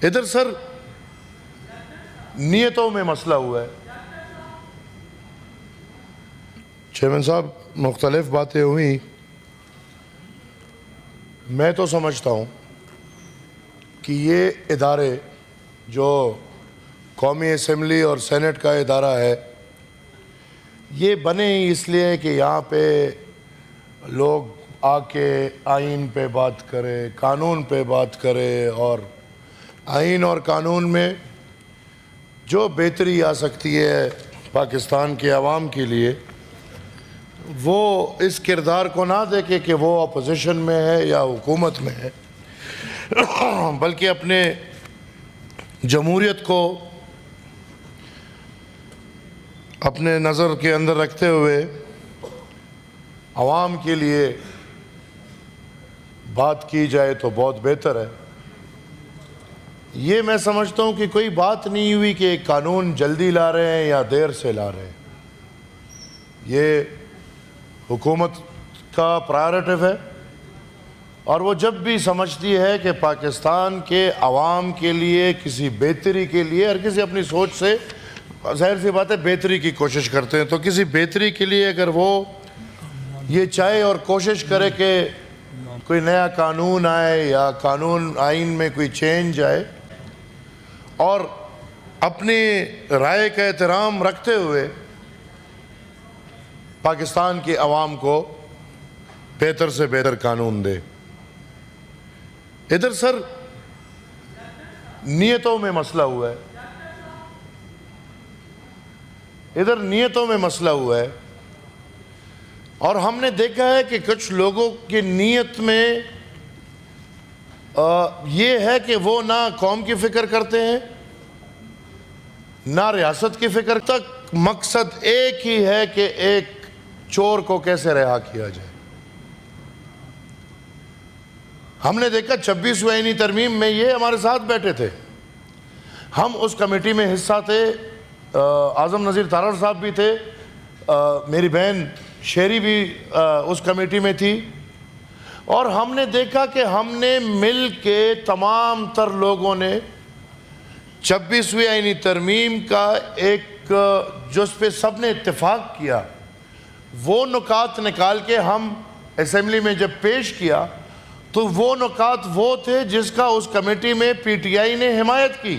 ادھر سر نیتوں میں مسئلہ ہوا ہے. چیئرمین صاحب مختلف باتیں ہوئیں. میں تو سمجھتا ہوں کہ یہ ادارے جو قومی اسمبلی اور سینٹ کا ادارہ ہے یہ بنے اس لیے کہ یہاں پہ لوگ آ کے آئین پہ بات کرے، قانون پہ بات کرے، اور آئین اور قانون میں جو بہتری آ سکتی ہے پاکستان کے عوام کے لیے وہ اس کردار کو نہ دیکھے کہ وہ اپوزیشن میں ہے یا حکومت میں ہے، بلکہ اپنے جمہوریت کو اپنے نظر کے اندر رکھتے ہوئے عوام کے لیے بات کی جائے تو بہت بہتر ہے. یہ میں سمجھتا ہوں کہ کوئی بات نہیں ہوئی کہ ایک قانون جلدی لا رہے ہیں یا دیر سے لا رہے ہیں. یہ حکومت کا پرائرٹیو ہے اور وہ جب بھی سمجھتی ہے کہ پاکستان کے عوام کے لیے کسی بہتری کے لیے، ہر کسی اپنی سوچ سے ظاہر سی بات ہے بہتری کی کوشش کرتے ہیں، تو کسی بہتری کے لیے اگر وہ یہ چاہے اور کوشش کرے کہ کوئی نیا قانون آئے یا قانون آئین میں کوئی چینج آئے، اور اپنی رائے کا احترام رکھتے ہوئے پاکستان کے عوام کو بہتر سے بہتر قانون دے. ادھر سر نیتوں میں مسئلہ ہوا ہے. ادھر نیتوں میں مسئلہ ہوا ہے اور ہم نے دیکھا ہے کہ کچھ لوگوں کی نیت میں یہ ہے کہ وہ نہ قوم کی فکر کرتے ہیں نہ ریاست کی فکر. تک مقصد ایک ہی ہے کہ ایک چور کو کیسے رہا کیا جائے. ہم نے دیکھا 26ویں آئینی ترمیم میں یہ ہمارے ساتھ بیٹھے تھے، ہم اس کمیٹی میں حصہ تھے، اعظم نذیر تارڑ صاحب بھی تھے، میری بہن شیری بھی اس کمیٹی میں تھی، اور ہم نے دیکھا کہ ہم نے مل کے تمام تر لوگوں نے 26ویں آئینی ترمیم کا ایک جو اس پہ سب نے اتفاق کیا وہ نکات نکال کے ہم اسمبلی میں جب پیش کیا تو وہ نکات وہ تھے جس کا اس کمیٹی میں پی ٹی آئی نے حمایت کی.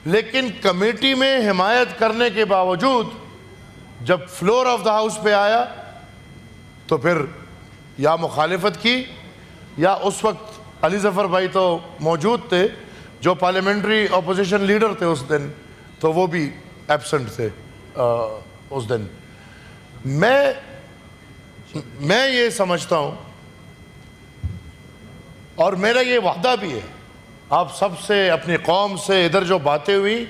لیکن کمیٹی میں حمایت کرنے کے باوجود جب فلور آف دا ہاؤس پہ آیا تو پھر یا مخالفت کی یا اس وقت علی ظفر بھائی تو موجود تھے جو پارلیمنٹری اپوزیشن لیڈر تھے اس دن، تو وہ بھی ایبسنٹ تھے اس دن. میں یہ سمجھتا ہوں اور میرا یہ وعدہ بھی ہے آپ سب سے، اپنی قوم سے، ادھر جو باتیں ہوئی،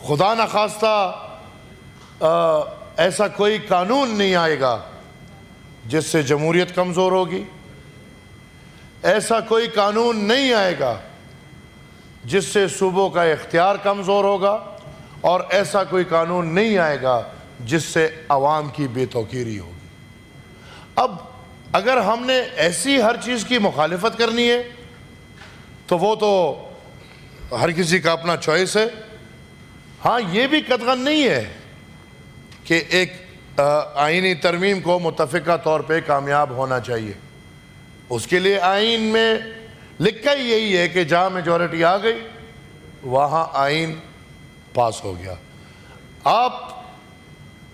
خدا نخواستہ ایسا کوئی قانون نہیں آئے گا جس سے جمہوریت کمزور ہوگی، ایسا کوئی قانون نہیں آئے گا جس سے صوبوں کا اختیار کمزور ہوگا، اور ایسا کوئی قانون نہیں آئے گا جس سے عوام کی بے توقیری ہوگی. اب اگر ہم نے ایسی ہر چیز کی مخالفت کرنی ہے تو وہ تو ہر کسی کا اپنا چوائس ہے. ہاں یہ بھی قطعاً نہیں ہے کہ ایک آئینی ترمیم کو متفقہ طور پہ کامیاب ہونا چاہیے. اس کے لیے آئین میں لکھا ہی یہی ہے کہ جہاں میجورٹی آ گئی وہاں آئین پاس ہو گیا.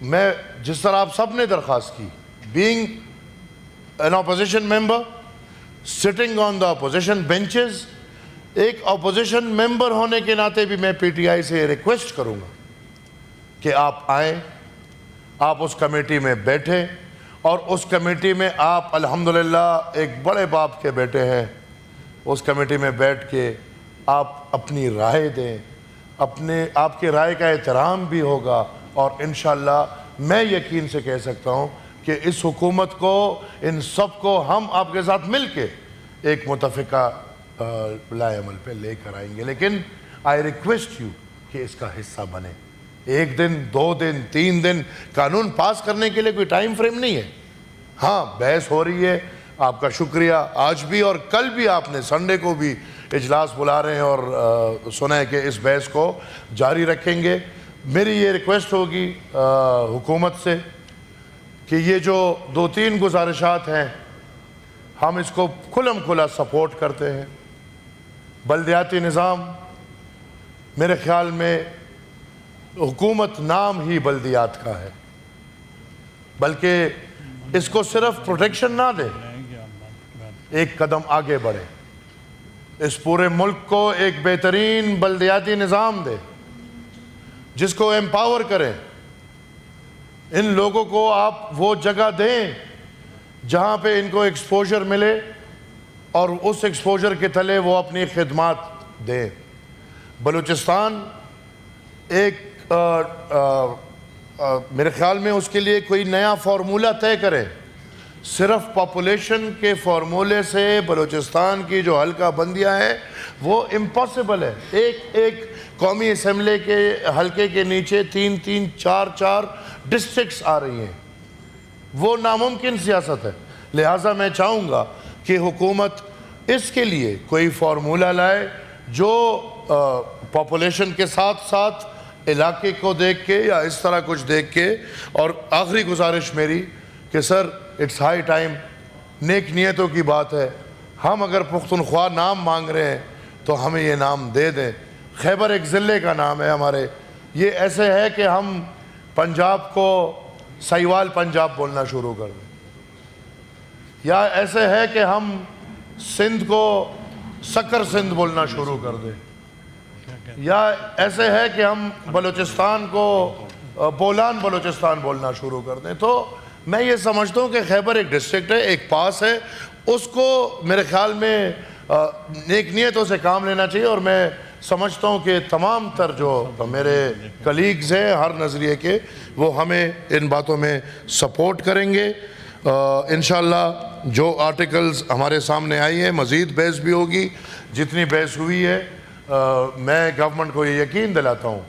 میں جس طرح آپ سب نے درخواست کی، being an opposition member, sitting on the opposition benches، ایک اپوزیشن ممبر ہونے کے ناطے بھی میں پی ٹی آئی سے ریکویسٹ کروں گا کہ آپ آئیں، آپ اس کمیٹی میں بیٹھیں، اور اس کمیٹی میں آپ الحمدللہ ایک بڑے باپ کے بیٹے ہیں، اس کمیٹی میں بیٹھ کے آپ اپنی رائے دیں، آپ کی رائے کا احترام بھی ہوگا، اور انشاءاللہ میں یقین سے کہہ سکتا ہوں کہ اس حکومت کو، ان سب کو ہم آپ کے ساتھ مل کے ایک متفقہ لائے عمل پہ لے کر آئیں گے. لیکن آئی ریکویسٹ یو کہ اس کا حصہ بنے. 1 دن 2 دن 3 دن قانون پاس کرنے کے لیے کوئی ٹائم فریم نہیں ہے. ہاں بحث ہو رہی ہے، آپ کا شکریہ، آج بھی اور کل بھی آپ نے سنڈے کو بھی اجلاس بلا رہے ہیں اور سنا ہے کہ اس بحث کو جاری رکھیں گے. میری یہ ریکویسٹ ہوگی حکومت سے کہ یہ جو 2-3 گزارشات ہیں ہم اس کو کھلم کھلا سپورٹ کرتے ہیں. بلدیاتی نظام میرے خیال میں حکومت نام ہی بلدیات کا ہے، بلکہ اس کو صرف پروٹیکشن نہ دے، ایک قدم آگے بڑھے، اس پورے ملک کو ایک بہترین بلدیاتی نظام دے جس کو ایمپاور کریں. ان لوگوں کو آپ وہ جگہ دیں جہاں پہ ان کو ایکسپوجر ملے اور اس ایکسپوجر کے تلے وہ اپنی خدمات دیں. بلوچستان ایک میرے خیال میں اس کے لیے کوئی نیا فارمولہ طے کرے. صرف پاپولیشن کے فارمولے سے بلوچستان کی جو حلقہ بندیاں ہیں وہ امپاسبل ہے. ایک قومی اسمبلی کے حلقے کے نیچے 3-3 4-4 ڈسٹرکٹس آ رہی ہیں، وہ ناممکن سیاست ہے. لہٰذا میں چاہوں گا کہ حکومت اس کے لیے کوئی فارمولہ لائے جو پاپولیشن کے ساتھ ساتھ علاقے کو دیکھ کے یا اس طرح کچھ دیکھ کے. اور آخری گزارش میری کہ سر اٹس ہائی ٹائم، نیک نیتوں کی بات ہے، ہم اگر پختونخوا نام مانگ رہے ہیں تو ہمیں یہ نام دے دیں. خیبر ایک ضلع کا نام ہے ہمارے. یہ ایسے ہے کہ ہم پنجاب کو سائیوال پنجاب بولنا شروع کر دیں، یا ایسے ہے کہ ہم سندھ کو سکر سندھ بولنا شروع کر دیں، یا ایسے ہے کہ ہم بلوچستان کو بولان بلوچستان بولنا شروع کر دیں. تو میں یہ سمجھتا ہوں کہ خیبر ایک ڈسٹرکٹ ہے، ایک پاس ہے، اس کو میرے خیال میں نیک نیتوں سے کام لینا چاہیے. اور میں سمجھتا ہوں کہ تمام تر جو میرے کلیگز ہیں ہر نظریے کے وہ ہمیں ان باتوں میں سپورٹ کریں گے. انشاءاللہ جو آرٹیکلز ہمارے سامنے آئی ہیں مزید بحث بھی ہوگی. جتنی بحث ہوئی ہے میں گورنمنٹ کو یہ یقین دلاتا ہوں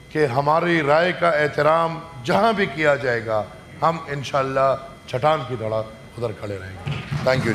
کہ ہماری رائے کا احترام جہاں بھی کیا جائے گا ہم انشاءاللہ چٹان کی طرح ادھر کھڑے رہیں گے. Thank you.